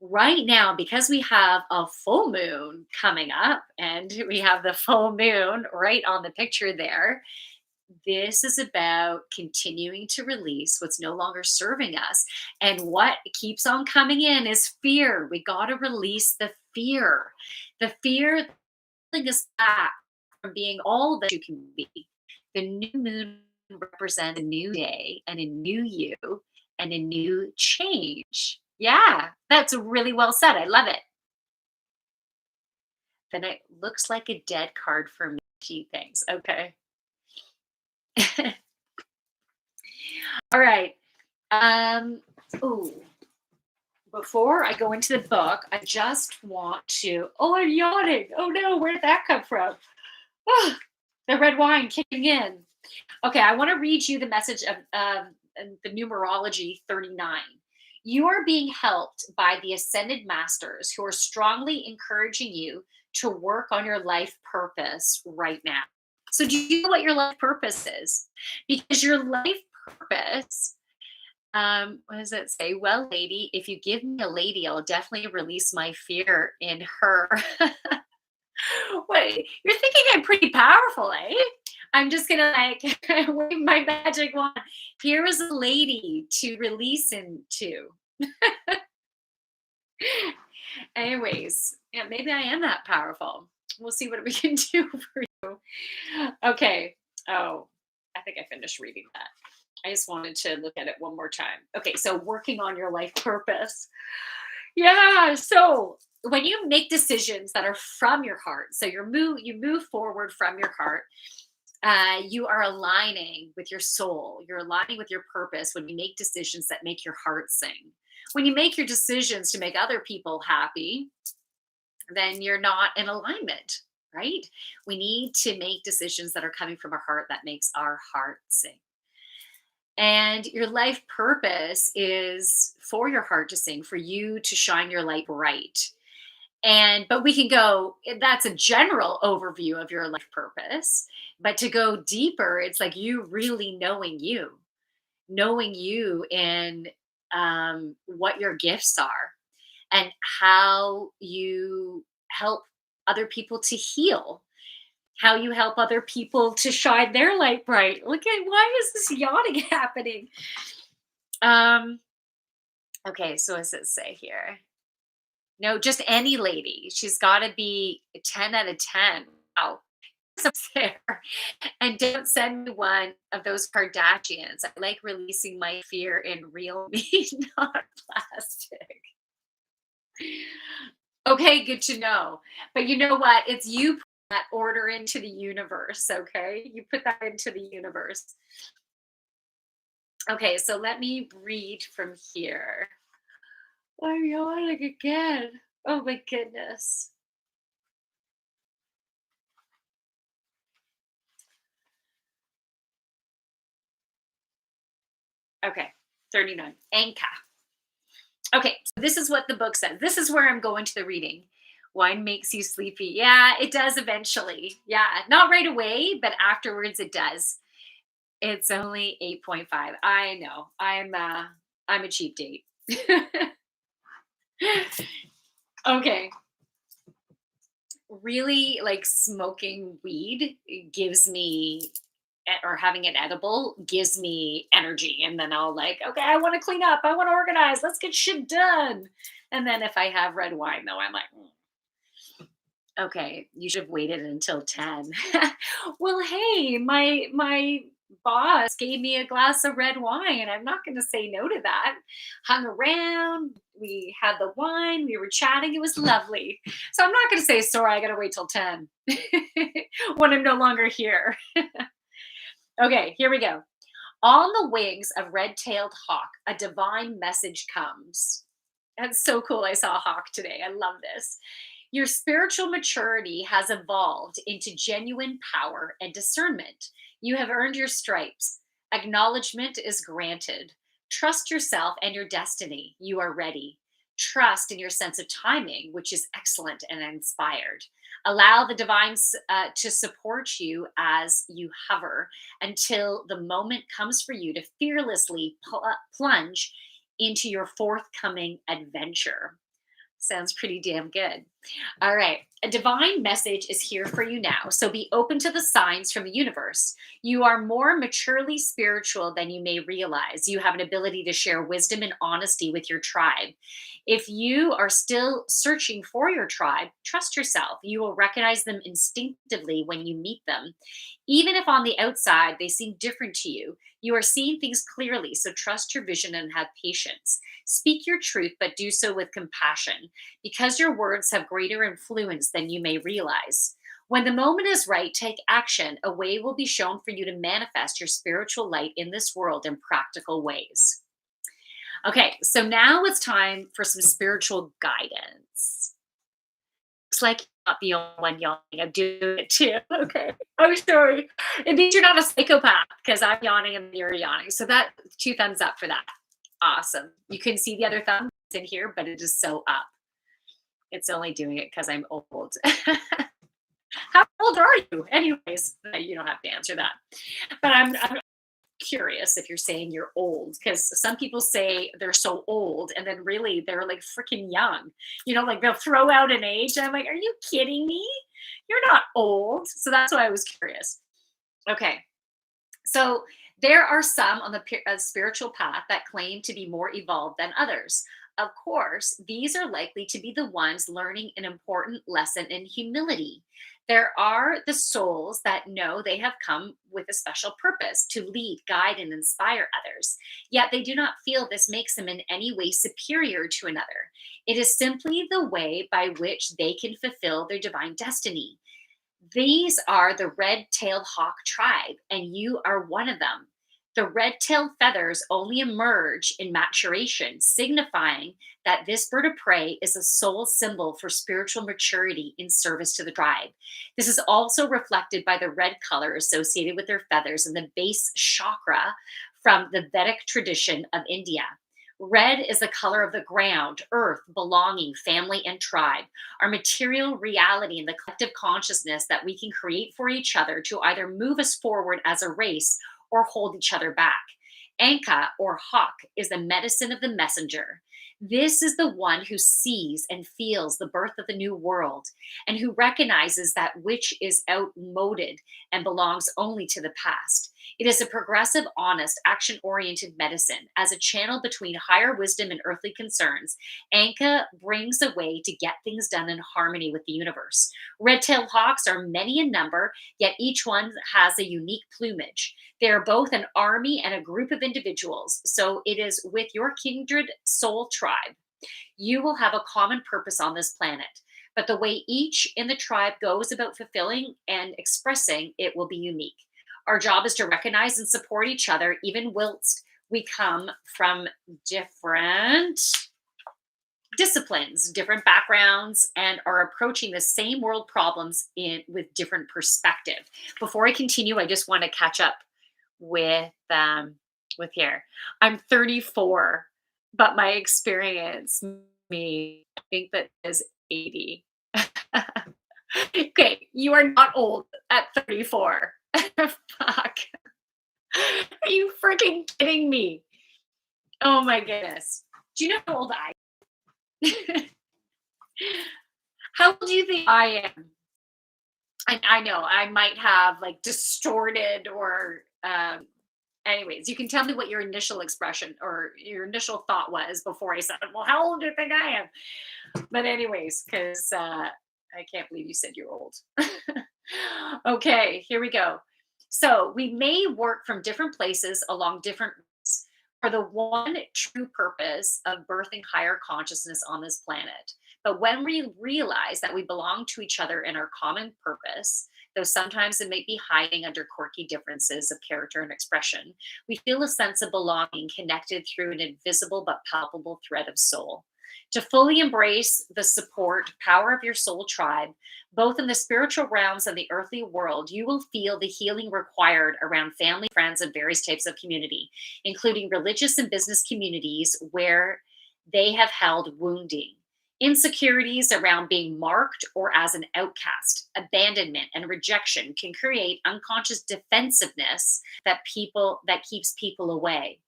Right now, because we have a full moon coming up and we have the full moon right on the picture there, this is about continuing to release what's no longer serving us. And what keeps on coming in is fear. We got to release the fear. The fear holding us back from being all that you can be. The new moon represents a new day and a new you and a new change. Yeah, that's really well said. I love it. Then it looks like a dead card for me. She thinks. Okay. All right. Ooh, before I go into the book, I just want to. Oh, I'm yawning. Oh no, where did that come from? Oh, the red wine kicking in. Okay, I want to read you the message of the Numerology 39. You are being helped by the ascended masters who are strongly encouraging you to work on your life purpose right now. So, do you know what your life purpose is? Because your life purpose, what does it say? Well, lady, if you give me a lady, I'll definitely release my fear in her. Wait, you're thinking I'm pretty powerful, eh? I'm just gonna like wave my magic wand. Here is a lady to release into. Anyways, yeah, maybe I am that powerful. We'll see what we can do for you. Okay. Oh, I think I finished reading that. I just wanted to look at it one more time. Okay, so working on your life purpose. Yeah. So when you make decisions that are from your heart, so you move forward from your heart, you are aligning with your soul. You're aligning with your purpose when you make decisions that make your heart sing. When you make your decisions to make other people happy, then you're not in alignment, right? We need to make decisions that are coming from our heart that makes our heart sing. And your life purpose is for your heart to sing, for you to shine your light bright. And but we can go, that's a general overview of your life purpose. But to go deeper, it's like you really knowing you and what your gifts are and how you help other people to heal, how you help other people to shine their light bright. Look at, why is this yawning happening? Um, okay, so what does it say here? No, just any lady. She's got to be a 10 out of 10. Wow. So there. And don't send me one of those Kardashians. I like releasing my fear in real meat, not plastic. Okay, good to know. But you know what? It's you put that order into the universe, okay? You put that into the universe. Okay, so let me read from here. I'm yawning again. Oh my goodness. Okay, 39. Anka. Okay, so this is what the book says. This is where I'm going to the reading. Wine makes you sleepy. Yeah, it does eventually. Yeah, not right away, but afterwards it does. It's only 8.5. I know. I'm a cheap date. Okay. Really like smoking weed gives me or having it edible gives me energy, and then I'll like, okay, I want to clean up, I want to organize, let's get shit done. And then if I have red wine though, I'm like, okay, you should have waited until 10. Well, hey, my boss gave me a glass of red wine, and I'm not going to say no to that. Hung around, we had the wine, we were chatting, it was lovely. So I'm not going to say sorry, I got to wait till 10 when I'm no longer here. Okay, here we go. On the wings of red-tailed hawk, a divine message comes. That's so cool. I saw a hawk today. I love this. Your spiritual maturity has evolved into genuine power and discernment. You have earned your stripes. Acknowledgement is granted. Trust yourself and your destiny. You are ready. Trust in your sense of timing, which is excellent and inspired. Allow the divines to support you as you hover until the moment comes for you to fearlessly plunge into your forthcoming adventure. Sounds pretty damn good. All right. A divine message is here for you now. So be open to the signs from the universe. You are more maturely spiritual than you may realize. You have an ability to share wisdom and honesty with your tribe. If you are still searching for your tribe, trust yourself. You will recognize them instinctively when you meet them. Even if on the outside they seem different to you, you are seeing things clearly. So trust your vision and have patience. Speak your truth, but do so with compassion because your words have greater influence than you may realize. When the moment is right, take action. A way will be shown for you to manifest your spiritual light in this world in practical ways. Okay, so now it's time for some spiritual guidance. Looks like you're not the only one yawning. I'm doing it too. Okay, I'm sorry. It means you're not a psychopath because I'm yawning and you're yawning. So that 2 thumbs up for that. Awesome. You can see the other thumbs in here, but it is so up. It's only doing it because I'm old. How old are you? Anyways, you don't have to answer that. But I'm curious if you're saying you're old because some people say they're so old and then really they're like freaking young. Like they'll throw out an age. And I'm like, are you kidding me? You're not old. So that's why I was curious. Okay. So there are some on the spiritual path that claim to be more evolved than others. Of course, these are likely to be the ones learning an important lesson in humility. There are the souls that know they have come with a special purpose to lead, guide, and inspire others. Yet they do not feel this makes them in any way superior to another. It is simply the way by which they can fulfill their divine destiny. These are the red-tailed hawk tribe, and you are one of them. The red-tailed feathers only emerge in maturation, signifying that this bird of prey is a soul symbol for spiritual maturity in service to the tribe. This is also reflected by the red color associated with their feathers and the base chakra from the Vedic tradition of India. Red is the color of the ground, earth, belonging, family, and tribe. Our material reality and the collective consciousness that we can create for each other to either move us forward as a race or hold each other back. Anka, or hawk, is the medicine of the messenger. This is the one who sees and feels the birth of the new world and who recognizes that which is outmoded and belongs only to the past. It is a progressive, honest, action oriented medicine. As a channel between higher wisdom and earthly concerns, Anka brings a way to get things done in harmony with the universe. Red tailed hawks are many in number, yet each one has a unique plumage. They are both an army and a group of individuals. So it is with your kindred soul tribe. You will have a common purpose on this planet. But the way each in the tribe goes about fulfilling and expressing it will be unique. Our job is to recognize and support each other, even whilst we come from different disciplines, different backgrounds, and are approaching the same world problems with different perspective. Before I continue, I just want to catch up with here. I'm 34, but my experience me I think that is 80. Okay, you are not old at 34. Fuck. Are you freaking kidding me? Oh my goodness. Do you know how old I How old do you think I am? I know I might have like distorted or anyways, you can tell me what your initial expression or your initial thought was before I said, well, how old do you think I am? But anyways, because I can't believe you said you're old. Okay, here we go. So we may work from different places along different routes for the one true purpose of birthing higher consciousness on this planet. But when we realize that we belong to each other in our common purpose, though sometimes it may be hiding under quirky differences of character and expression, we feel a sense of belonging connected through an invisible but palpable thread of soul. To fully embrace the support power of your soul tribe, both in the spiritual realms and the earthly world, you will feel the healing required around family, friends, and various types of community, including religious and business communities where they have held wounding. Insecurities around being marked or as an outcast, abandonment and rejection can create unconscious defensiveness that keeps people away.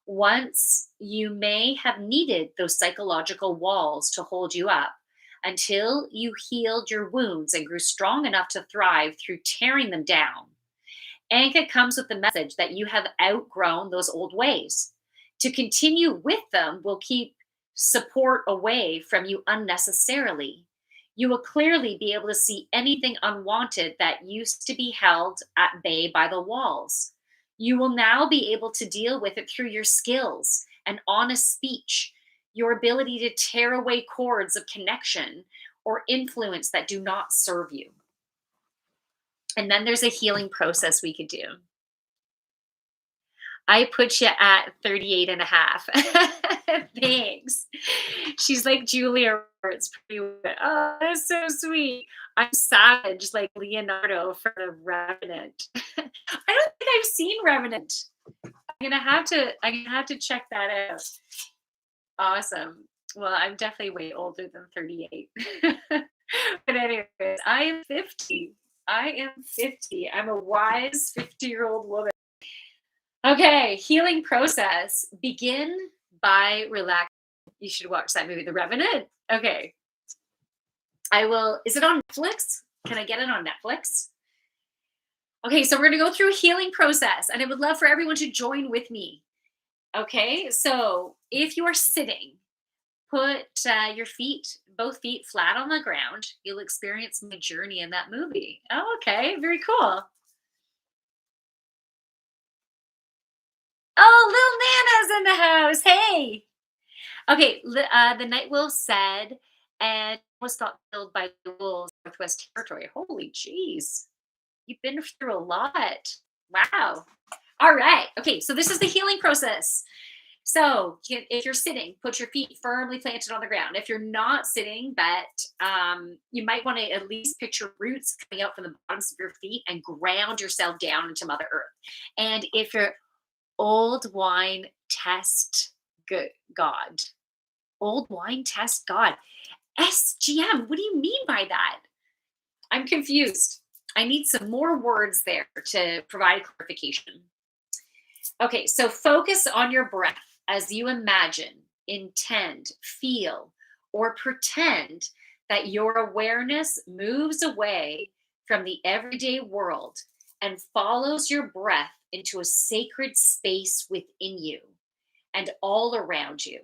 Once you may have needed those psychological walls to hold you up until you healed your wounds and grew strong enough to thrive through tearing them down. Anka comes with the message that you have outgrown those old ways. To continue with them will keep support away from you unnecessarily. You will clearly be able to see anything unwanted that used to be held at bay by the walls. You will now be able to deal with it through your skills and honest speech, your ability to tear away cords of connection or influence that do not serve you. And then there's a healing process we could do. I put you at 38 and a half. Thanks. She's like Julia Roberts. Oh, that's so sweet. I'm savage like Leonardo for the Revenant. I don't think I've seen Revenant. I'm gonna have to check that out. Awesome. Well, I'm definitely way older than 38. But anyways, I am 50. I am 50. I'm a wise 50-year-old woman. Okay, healing process. Begin by relaxing. You should watch that movie, The Revenant. Okay. I will. Is it on Netflix? Can I get it on Netflix? Okay, so we're going to go through a healing process, and I would love for everyone to join with me. Okay, so if you are sitting, put your feet, both feet flat on the ground. You'll experience my journey in that movie. Oh, okay, very cool. Oh, little Nana's in the house. Hey. Okay, the night wolf said, and was thought killed by the wolves, Northwest Territory. Holy jeez, you've been through a lot. Wow. All right. Okay, so this is the healing process. So if you're sitting, put your feet firmly planted on the ground. If you're not sitting, but you might want to at least picture roots coming out from the bottoms of your feet and ground yourself down into Mother Earth. And if you're old wine test God, old wine test God, SGM, what do you mean by that? I'm confused. I need some more words there to provide clarification. Okay, so focus on your breath as you imagine, intend, feel, or pretend that your awareness moves away from the everyday world and follows your breath into a sacred space within you and all around you.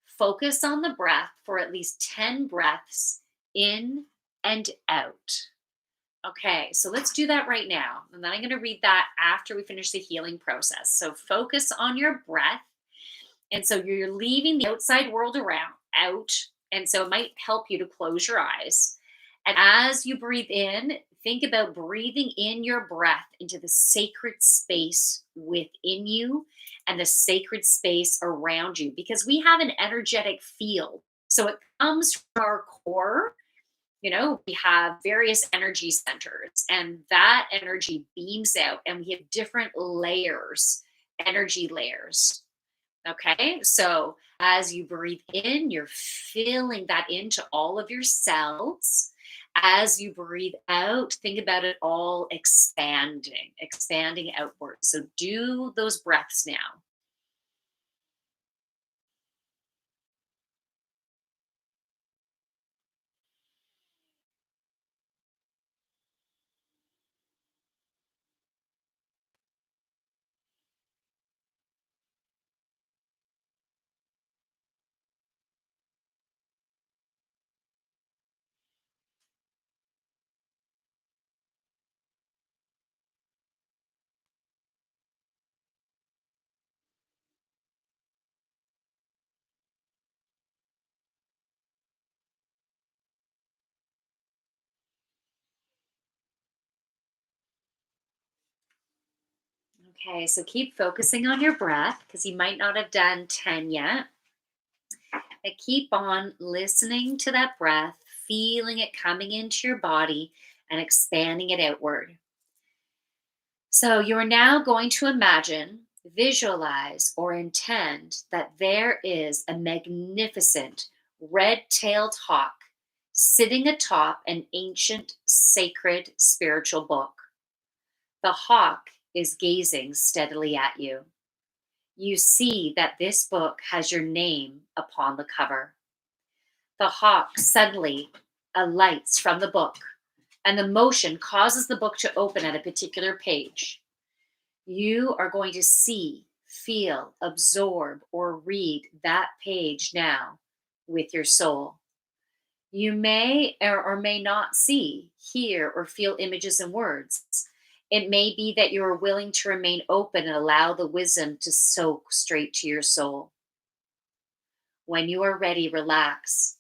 Focus on the breath for at least 10 breaths in and out. Okay, so let's do that right now. And then I'm going to read that after we finish the healing process. So focus on your breath. And so you're leaving the outside world around out. And so it might help you to close your eyes. And as you breathe in, think about breathing in your breath into the sacred space within you and the sacred space around you, because we have an energetic field. So it comes from our core. We have various energy centers, and that energy beams out, and we have different layers, energy layers. Okay, so as you breathe in, you're filling that into all of your cells. As you breathe out, think about it all expanding outward. So do those breaths now. Okay, so keep focusing on your breath because you might not have done 10 yet. And keep on listening to that breath, feeling it coming into your body and expanding it outward. So you are now going to imagine Visualize or intend that there is a magnificent red-tailed hawk sitting atop an ancient, sacred spiritual book. The hawk is gazing steadily at you. You see that this book has your name upon the cover. The hawk suddenly alights from the book, and the motion causes the book to open at a particular page. You are going to see, feel, absorb, or read that page now with your soul. You may or may not see, hear, or feel images and words. It may be that you are willing to remain open and allow the wisdom to soak straight to your soul. When you are ready, relax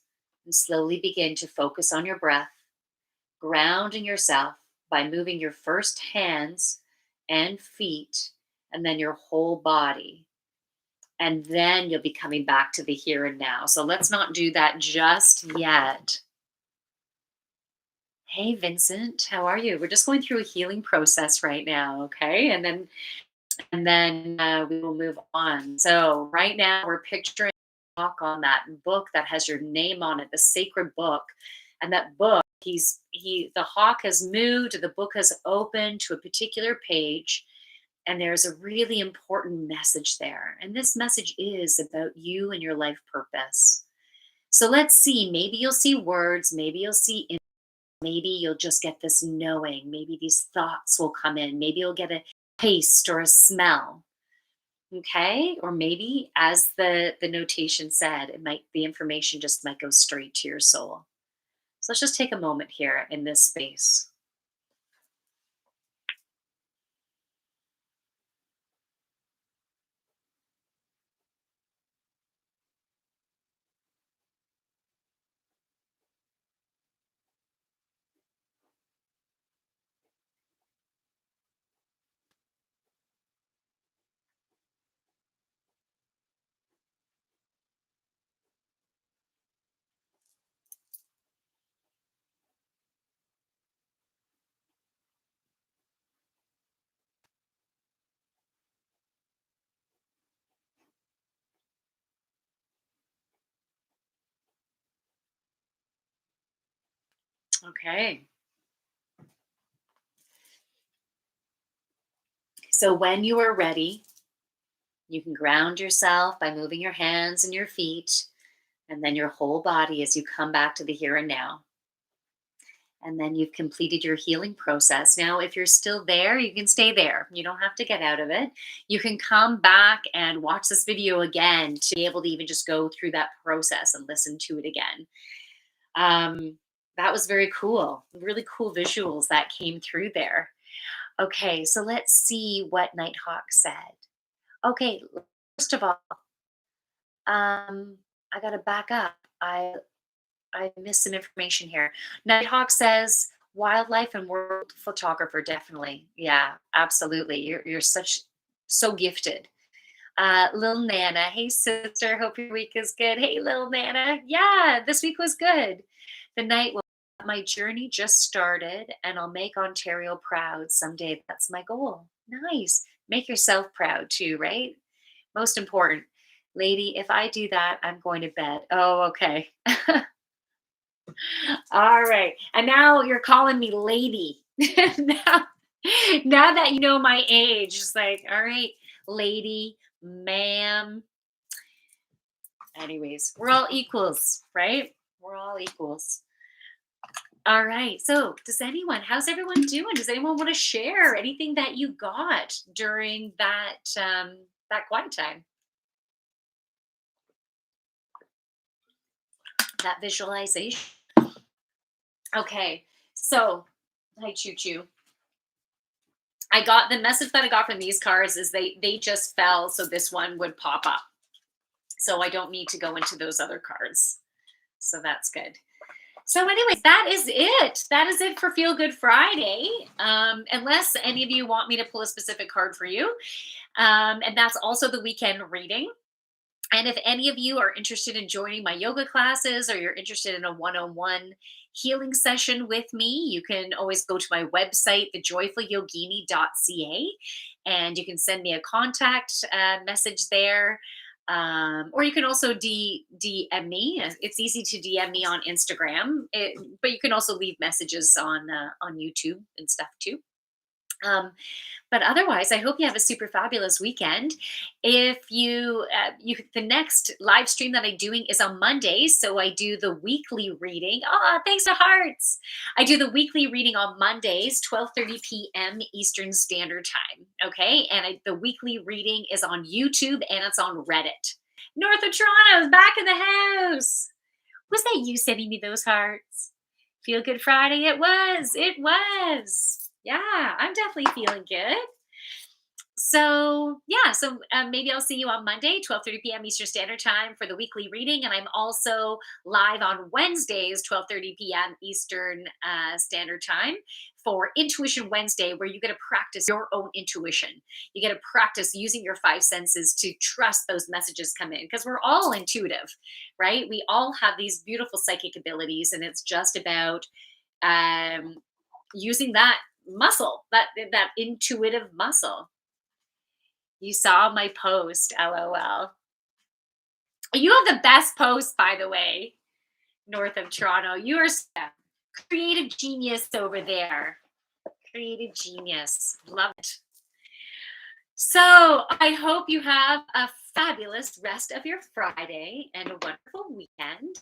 and slowly begin to focus on your breath, grounding yourself by moving your first hands and feet and then your whole body. And then you'll be coming back to the here and now. So let's not do that just yet. Hey, Vincent, how are you? We're just going through a healing process right now, okay? And then we will move on. So right now we're picturing a hawk on that book that has your name on it, the sacred book. And that book, the hawk has moved, the book has opened to a particular page, and there's a really important message there. And this message is about you and your life purpose. So let's see, maybe you'll see words, maybe you'll see maybe you'll just get this knowing. Maybe these thoughts will come in. Maybe you'll get a taste or a smell. Okay. Or maybe, as the notation said, the information just might go straight to your soul. So let's just take a moment here in this space. Okay. So when you are ready, you can ground yourself by moving your hands and your feet, and then your whole body as you come back to the here and now. And then you've completed your healing process. Now, if you're still there, you can stay there. You don't have to get out of it. You can come back and watch this video again to be able to even just go through that process and listen to it again. That was very cool. Really cool visuals that came through there. Okay, so let's see what Nighthawk said. Okay, first of all, I got to back up. I missed some information here. Nighthawk says wildlife and world photographer, definitely. Yeah, absolutely. You're so gifted. Lil Nana, hey sister, hope your week is good. Hey Lil Nana, yeah, this week was good. The night will my journey just started and I'll make Ontario proud someday. That's my goal. Nice. Make yourself proud too, right? Most important. Lady, if I do that, I'm going to bed. Oh, okay. All right. And now you're calling me lady. now, now that you know my age, it's like, all right, lady, ma'am. Anyways, we're all equals, right? We're all equals. All right. So, how's everyone doing? Does anyone want to share anything that you got during that quiet time? That visualization. Okay. So, hi Choo Choo. I got the message that I got from these cards is they just fell, so this one would pop up. So I don't need to go into those other cards. So that's good. So, anyways, that is it. That is it for Feel Good Friday. Unless any of you want me to pull a specific card for you, and that's also the weekend reading. And if any of you are interested in joining my yoga classes, or you're interested in a one-on-one healing session with me, you can always go to my website, thejoyfulyogini.ca, and you can send me a contact message there. Or you can also DM me. It's easy to DM me on Instagram, but you can also leave messages on YouTube and stuff too. Um, but otherwise, I hope you have a super fabulous weekend. If the next live stream that I'm doing is on Mondays, so I do the weekly reading. Oh, thanks for hearts. I do the weekly reading on Mondays, 12:30 p.m. Eastern Standard Time. Okay, and the weekly reading is on YouTube and it's on Reddit. North of Toronto is back in the house. Was that you sending me those hearts? Feel Good Friday. It was. It was. Yeah, I'm definitely feeling good. So yeah, maybe I'll see you on Monday, 12:30 p.m. Eastern Standard Time for the weekly reading, and I'm also live on Wednesdays, 12:30 p.m. Eastern Standard Time for Intuition Wednesday, where you get to practice your own intuition. You get to practice using your five senses to trust those messages come in, because we're all intuitive, right? We all have these beautiful psychic abilities, and it's just about um, using that muscle, that intuitive muscle. You saw my post, LOL. You have the best post, by the way, North of Toronto. You are a creative genius over there. Creative genius. Love it. So I hope you have a fabulous rest of your Friday and a wonderful weekend.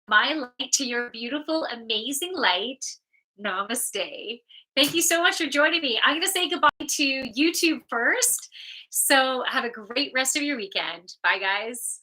My light to your beautiful, amazing light. Namaste. Thank you so much for joining me. I'm going to say goodbye to YouTube first. So have a great rest of your weekend. Bye, guys.